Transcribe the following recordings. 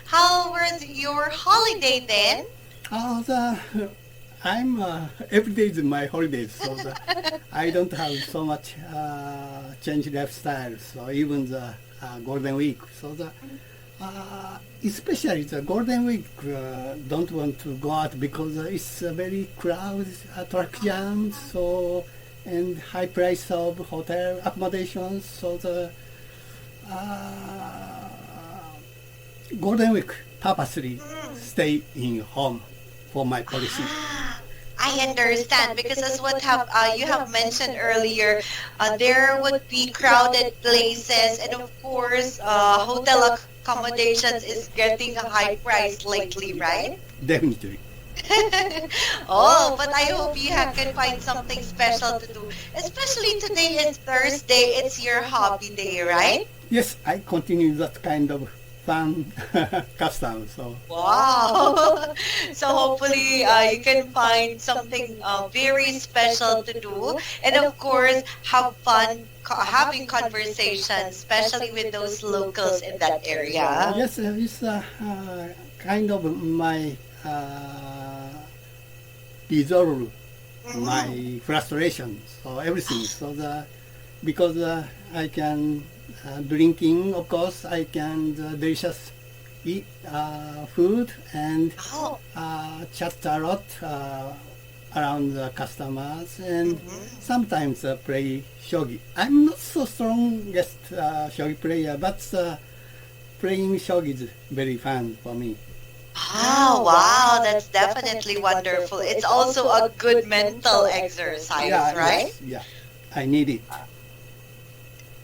How was your holiday then? I'm every day is my holidays, so I don't have so much change lifestyle. So even the Golden Week, especially the Golden Week, don't want to go out because it's a very crowded traffic jam. And high price of hotel accommodations. So the Golden Week purposely stay in home for my policy. I understand because as what you have mentioned earlier, there would be crowded places, and of course, hotel accommodations is getting a high price lately, right? Definitely. Oh, but I hope you can find something special to do. Especially today is Thursday, it's your hobby day, right? Yes, I continue that kind of fun custom. So wow. So hopefully you can find something very special to do, and of course have fun having conversations, especially with those locals in that area. Yes, it's kind of my resolve my frustration. So everything. Because I can drinking, of course, I can delicious eat food and chat a lot around the customers and sometimes play shogi. I'm not so strongest shogi player, but playing shogi is very fun for me. Oh, wow, that's definitely wonderful. It's also a good mental exercise, right? Yes, yeah, I need it.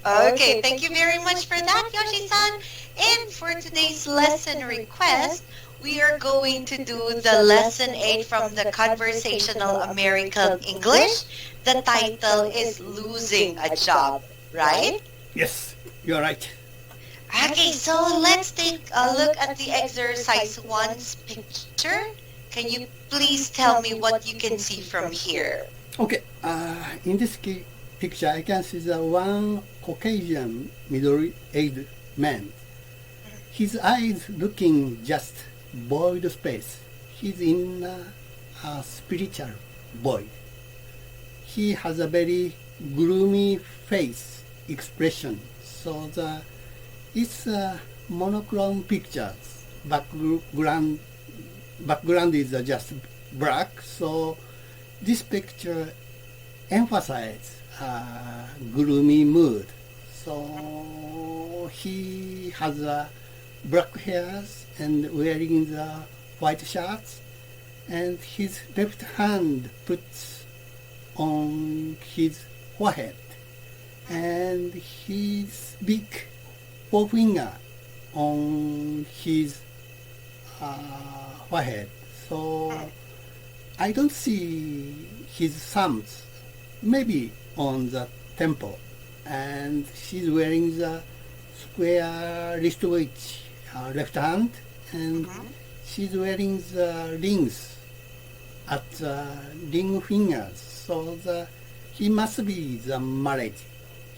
Okay, thank you very much for that, Yoshi-san. And for today's lesson request, we are going to do the lesson 8 from the Conversational American English. The title is Losing a Job, right? Yes, you're right. Okay, so let's take a look at the exercise 1's picture. Can you please tell me what you can see from here? Okay, in this picture, I can see the one Caucasian middle-aged man. His eyes looking just void space. He's in a spiritual void. He has a very gloomy face expression. So it's monochrome pictures. Background is just black. So this picture emphasizes gloomy mood. So he has black hairs and wearing the white shirts, and his left hand puts on his forehead, and his big forefinger on his forehead. So I don't see his thumbs, maybe on the temple, and she's wearing the square wristwatch, left hand, and she's wearing the rings at the ring fingers. So he must be the married.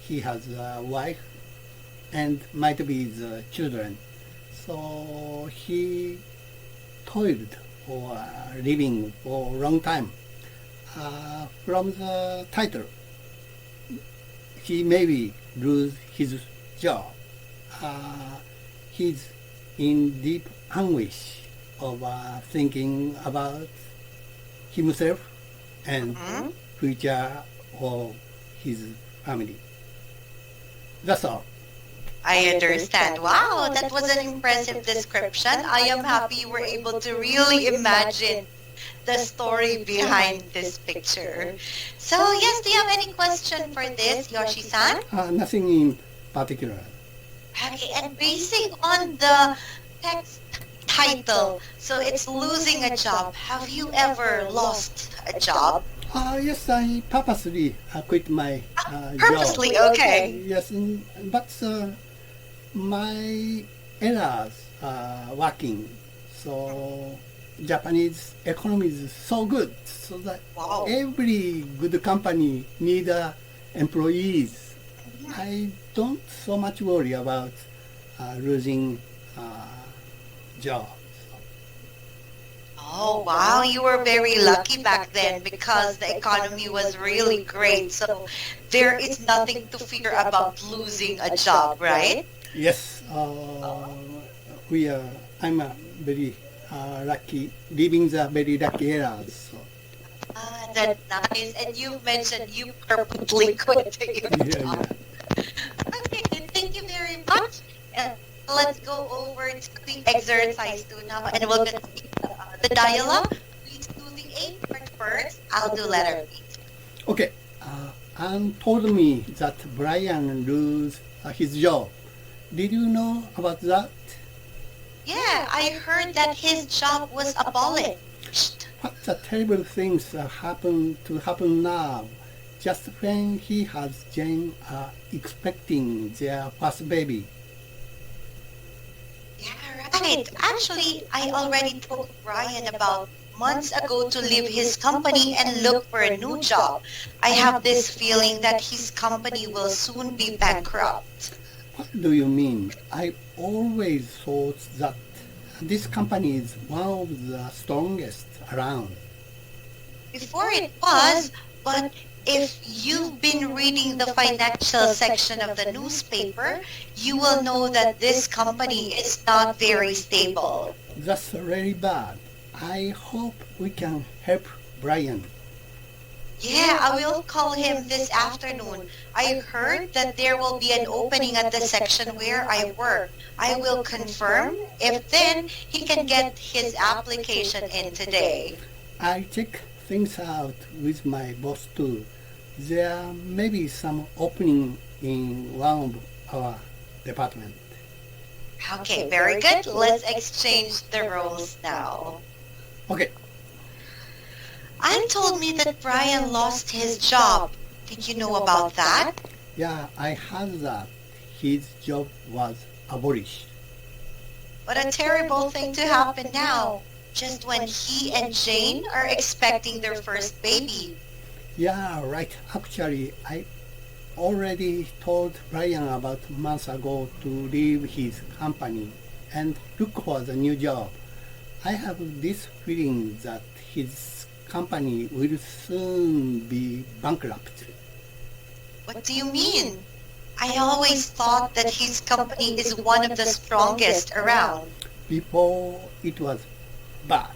He has a wife and might be the children. So he toiled for a living for a long time. From the title, he maybe lose his job. He's in deep anguish of thinking about himself and future of his family. That's all. I understand. Wow, that was an impressive description. I am happy you were able to really imagine the story behind this picture. So yes, do you have any question for this, Yoshi-san? Nothing in particular. Okay, and basing on the text title, so it's losing a job. Have you ever lost a job? Yes, I purposely quit my Purposely, job. okay. Yes, but my errors are working. So Japanese economy is so good, so that every good company need employees. I don't so much worry about losing job. Oh, wow, you were very lucky back then because the economy was really great. So there is nothing to fear about losing a job, right? Yes, I'm very lucky, living the very lucky years. So. That's nice. And you mentioned you purposely quit your job. Okay, thank you very much. Let's go over to the exercise 2 now, and we'll get the dialogue. Please do the A part first. I'll do letter B. Okay, Anne told me that Brian lose his job. Did you know about that? Yeah, I heard that his job was abolished. What the terrible things happen now, just when he has Jane expecting their first baby. Yeah, right. Actually, I already told Brian about months ago to leave his company and look for a new job. I have this feeling that his company will soon be bankrupt. What do you mean? I always thought that this company is one of the strongest around. Before it was, but if you've been reading the financial section of the newspaper, you will know that this company is not very stable. That's really bad. I hope we can help Brian. Yeah, I will call him this afternoon. I heard that there will be an opening at the section where I work. I will confirm. If then, he can get his application in today. I check things out with my boss too. There may be some opening in one of our department. Okay, very good. Let's exchange the roles now. Okay. Anne told me that Brian lost his job. Did you know about that? Yeah, I heard that his job was abolished. What a terrible thing to happen now, just when he and Jane are expecting their first baby. Yeah, right. Actually, I already told Brian about months ago to leave his company and look for the new job. I have this feeling that his company will soon be bankrupt. What do you mean? I always thought that his company is one of the strongest around. Before it was bad.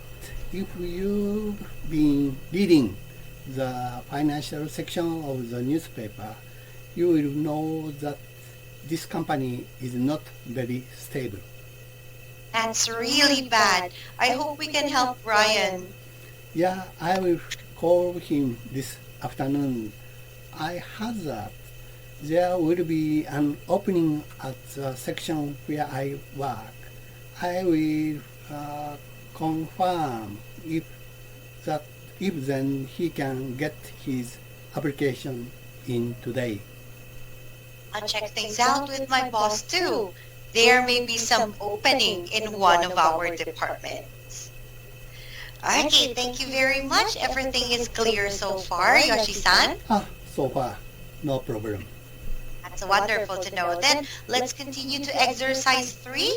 If you've been reading the financial section of the newspaper, you will know that this company is not very stable. That's really bad. I hope we can help Brian. Yeah, I will call him this afternoon. I heard that there will be an opening at the section where I work. I will confirm if then he can get his application in today. I'll check things out with my boss too. There may be some opening in one of our departments. Okay, thank you very much. Everything is clear so far, Yoshi-san. So far, no problem. That's wonderful to know. Then, let's continue to exercise 3.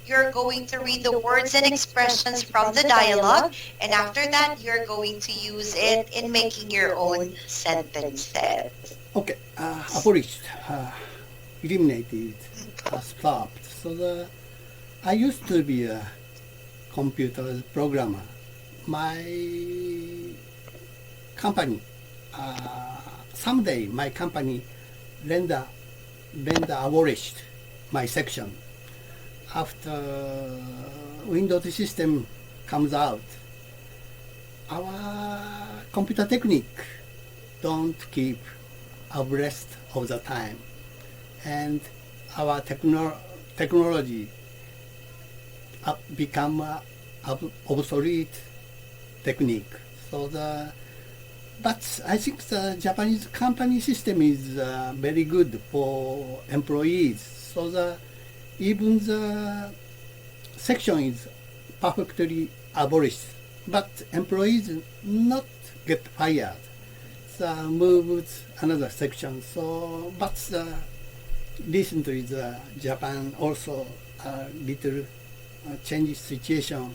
You're going to read the words and expressions from the dialogue, and after that, you're going to use it in making your own sentences. Okay, abolished, eliminated, stopped. So I used to be a computer programmer. My company, someday my company render abolished my section. After Windows system comes out, our computer technique don't keep abreast of the time, and our technology become obsolete technique. But I think the Japanese company system is very good for employees. So even the section is perfectly abolished, but employees not get fired. So moved another section. So, but recently the Japan also a little change situation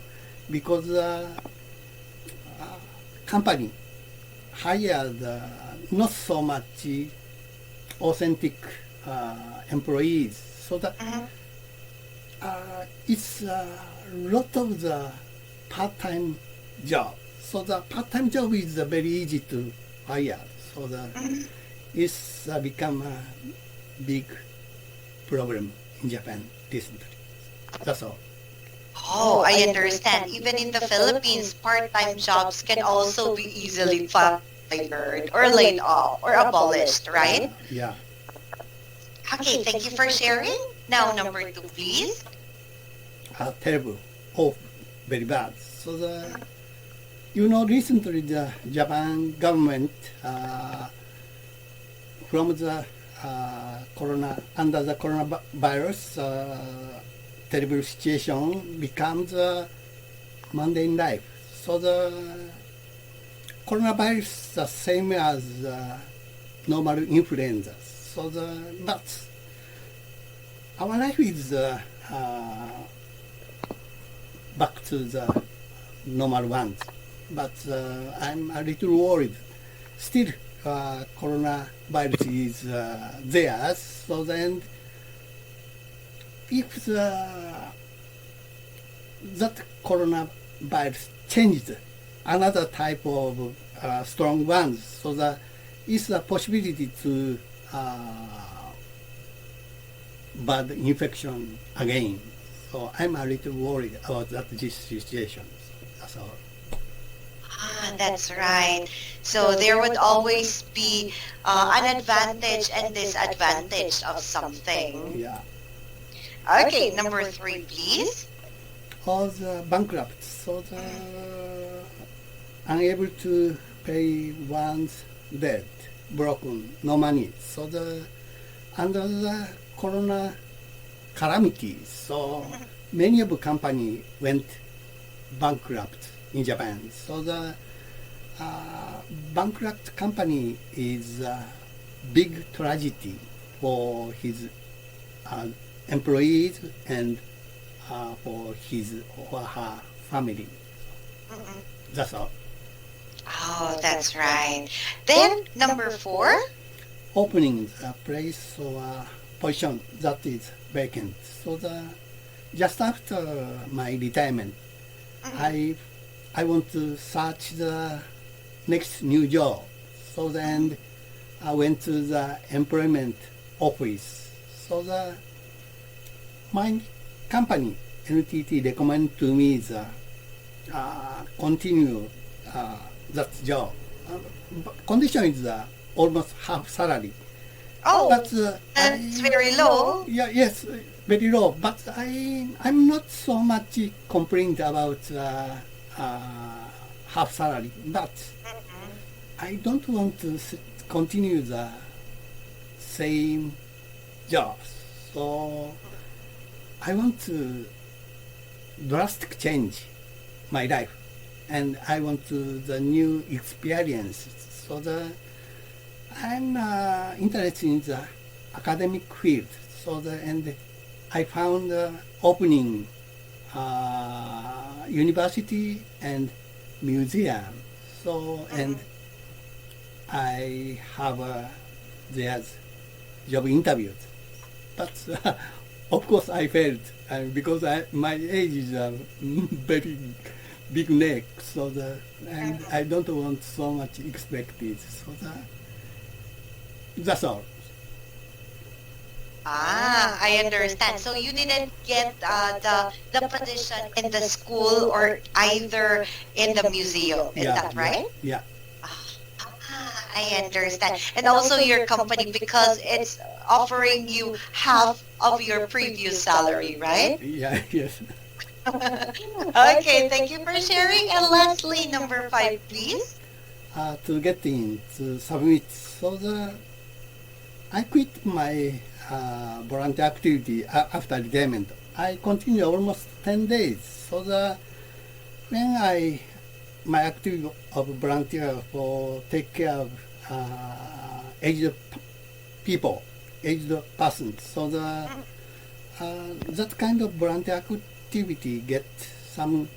because company hired not so much authentic employees, so that it's a lot of the part-time job. So the part-time job is very easy to hire. So it's become a big problem in Japan recently. That's all. Oh, I understand. Even in the Philippines, part-time jobs can also be easily fired or laid off or abolished, right? Yeah. Okay, thank you for sharing. Now, number 2, please. Terrible. Oh, very bad. So recently the Japan government from the under the coronavirus terrible situation becomes mundane life. So the coronavirus is the same as normal influenza. So but our life is back to the normal ones. But I'm a little worried. Still, coronavirus is there. So then, if that coronavirus changed another type of strong ones, so that is a possibility to bad infection again. So I'm a little worried about this situation. That's all. That's right. So there would always be an advantage and disadvantage of something. Yeah. Okay, number 3, please. Or the bankrupt, so the unable to pay one's debt, broken, no money. So under the corona calamity, so many of the company went bankrupt in Japan. So the bankrupt company is a big tragedy for his employees and for his or her family. That's all. Oh, that's right. Then, number 4. Opening a place or position that is vacant. So just after my retirement, I want to search the next new job. So then I went to the employment office. So my company, NTT, recommend to me the continue that job. Condition is almost half salary. Oh, But that's very low. Yeah, yes, very low. But I'm not so much complained about half salary. But I don't want to continue the same jobs. So I want to drastic change my life, and I want to the new experience. So I'm interested in the academic field. So and I found opening university and museum. So and I have there's job interviews, but of course I failed because my age is very big neck. So and I don't want so much expected. So that's all. I understand. So you didn't get the position in the school or either in the museum. Is that right? Yeah. I understand. And also your company, because it's offering you half of your previous salary, right? Yeah, yes. Okay, thank you for sharing. And lastly, number 5, please. To get in, to submit. So I quit my volunteer activity after retirement. I continue almost 10 days. So when my activity of volunteer for take care of aged people, aged persons. So that kind of volunteer activity activity get some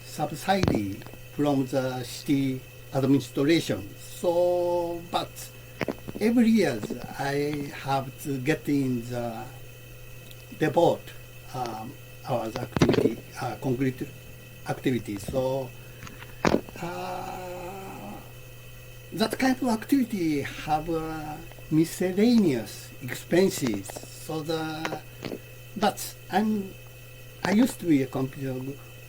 subsidy from the city administration. So, but every year I have to get in the depot our activity, concrete activity. So that kind of activity have miscellaneous expenses. But I used to be a computer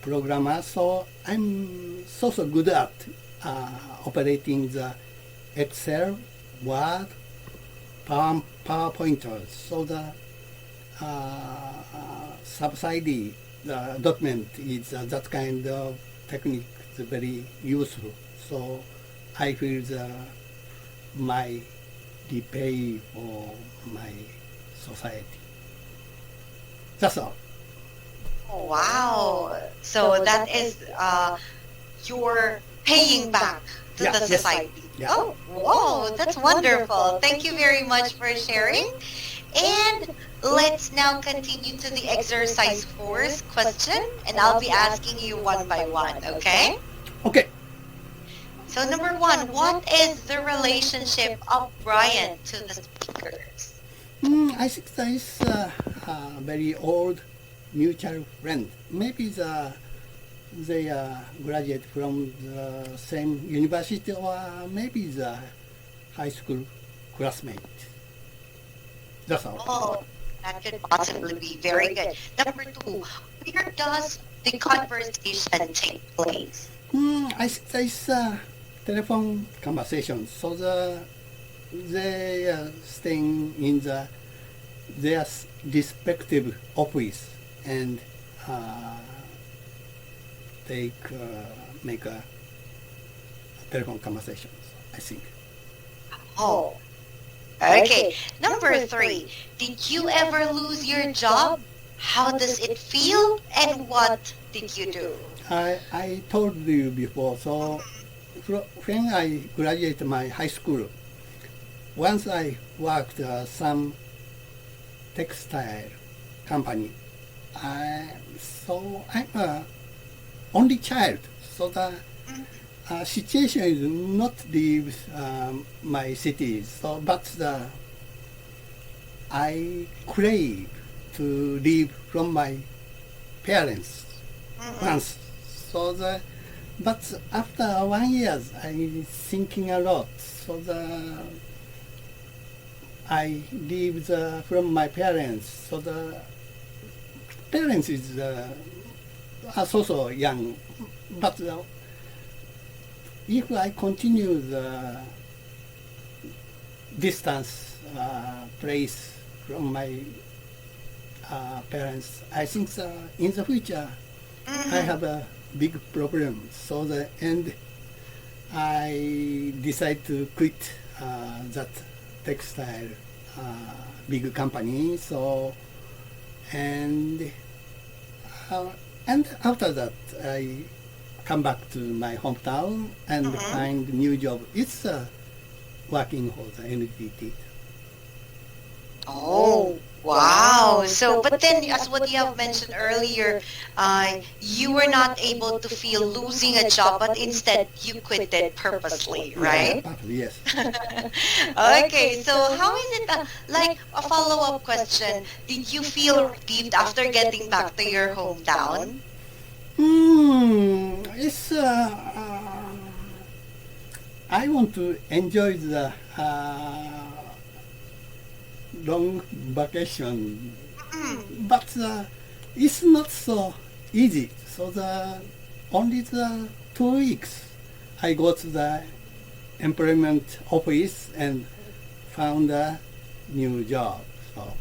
programmer, so I'm so good at operating the Excel, Word, PowerPoint. So the subsidy, the document is that kind of technique is very useful. So I feel my repay for my society. That's all. Oh, wow. So that is your paying back to the society. Yeah. Oh, whoa, that's wonderful. Thank you very much for sharing. And let's now continue to the exercise 4's question, and I'll be asking you one by one, okay? Okay. So number 1, what is the relationship of Brian to the speakers? I think that is a very old mutual friend. Maybe they graduate from the same university, or maybe the high school classmate. That's all. Oh, that could possibly be very good. Number 2, where does the conversation take place? I think that is a telephone conversation. So they are staying in their respective office and make a telephone conversation, I think. Oh, okay. Number 3, did you ever lose your job? How does it feel, and what did you do? I told you before, so when I graduated my high school, once I worked some textile company. So I'm a only child, so the situation is not leave my city. So, but I crave to leave from my parents once. So but after 1 year, I thinking a lot. So I leave from my parents. So the parents is also young, but if I continue the distance place from my parents, I think in the future I have a big problem. So I decide to quit that textile big company. So and after that I come back to my hometown and find new job. It's working for the NTT. Oh, wow. So, but then as what you have mentioned earlier, you were not able to feel losing a job, but instead you quit it purposely, right? Yeah, yes. Okay, so how is it, like a follow-up question, did you feel relieved after getting back to your hometown? It's I want to enjoy the long vacation, but it's not so easy. So only the 2 weeks I go to the employment office and found a new job. So.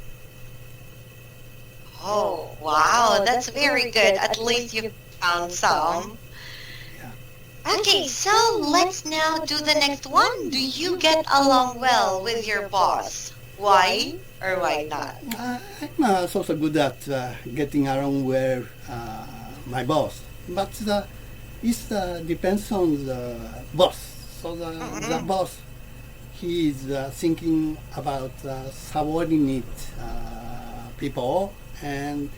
Oh, wow, that's very good. At least you found some. Yeah. Okay, so let's now do the next one. Do you get along well with your boss? Why or why not? I'm also good at getting along with my boss, but it depends on the boss. So the boss, he is thinking about subordinate people, and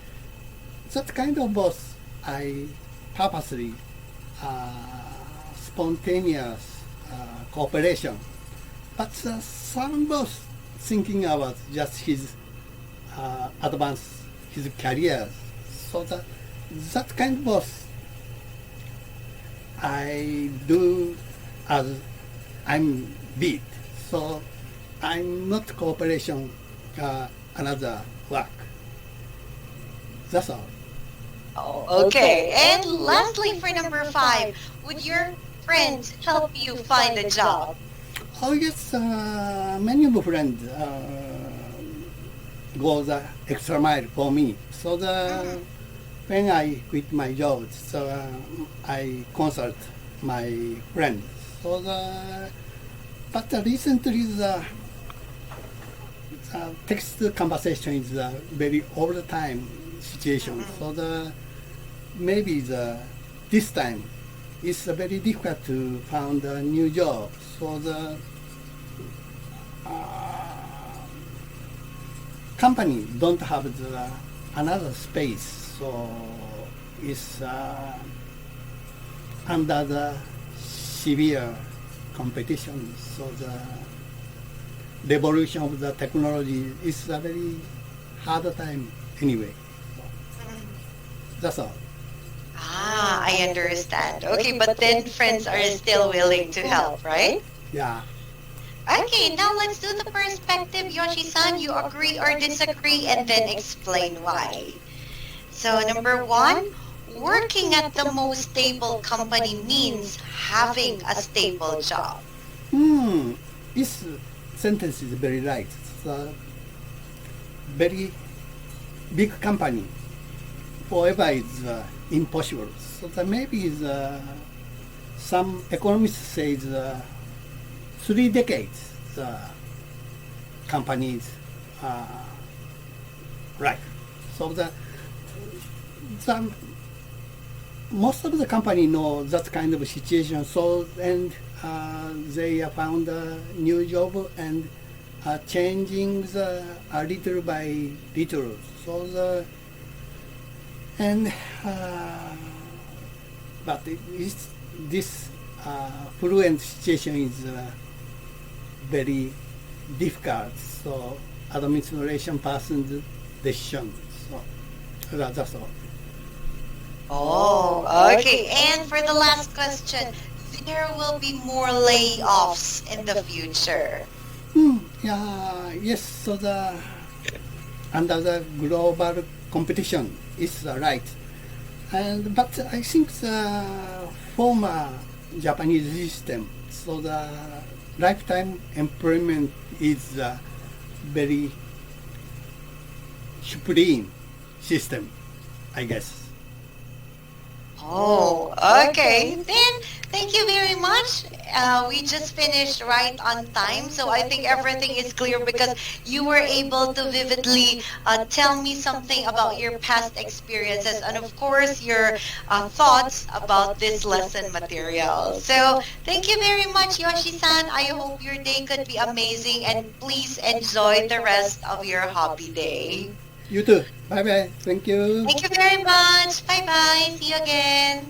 that kind of boss, I purposely spontaneous cooperation. But some boss thinking about just his advance his career. So that kind of boss, I do as I'm bid. So I'm not cooperation another work. That's all. Oh, okay. And lastly, for number 5, would your friends help you find a job? Oh yes, many of friends go the extra mile for me. So when I quit my job, so I consult my friends. So but recently the text conversation is a very all the time situation. So maybe this time it's very difficult to find a new job. So company don't have another space. So it's under the severe competition. So the revolution of the technology is a very hard time anyway. That's all. I understand. Okay, but then friends are still willing to help, right? Yeah. Okay, now let's do the perspective, Yoshi-san. You agree or disagree, and then explain why. So, number 1, working at the most stable company means having a stable job. This sentence is very right. It's a very big company. Forever is impossible. So maybe some economists say 3 decades the company's life. So most of the company know that kind of situation. So and they found a new job and changing little by little. So but this fluent situation is very difficult. So administration person's decision. So that's all. Oh, okay. And for the last question, there will be more layoffs in the future. Yeah, yes. So under the global competition is right. But I think the former Japanese system, so the lifetime employment is a very supreme system, I guess. Oh, okay. Then, thank you very much. We just finished right on time, so I think everything is clear because you were able to vividly tell me something about your past experiences and, of course, your thoughts about this lesson material. So, thank you very much, Yoshi-san. I hope your day could be amazing, and please enjoy the rest of your hobby day. You too. Bye bye. Thank you. Thank you very much. Bye-bye. See you again.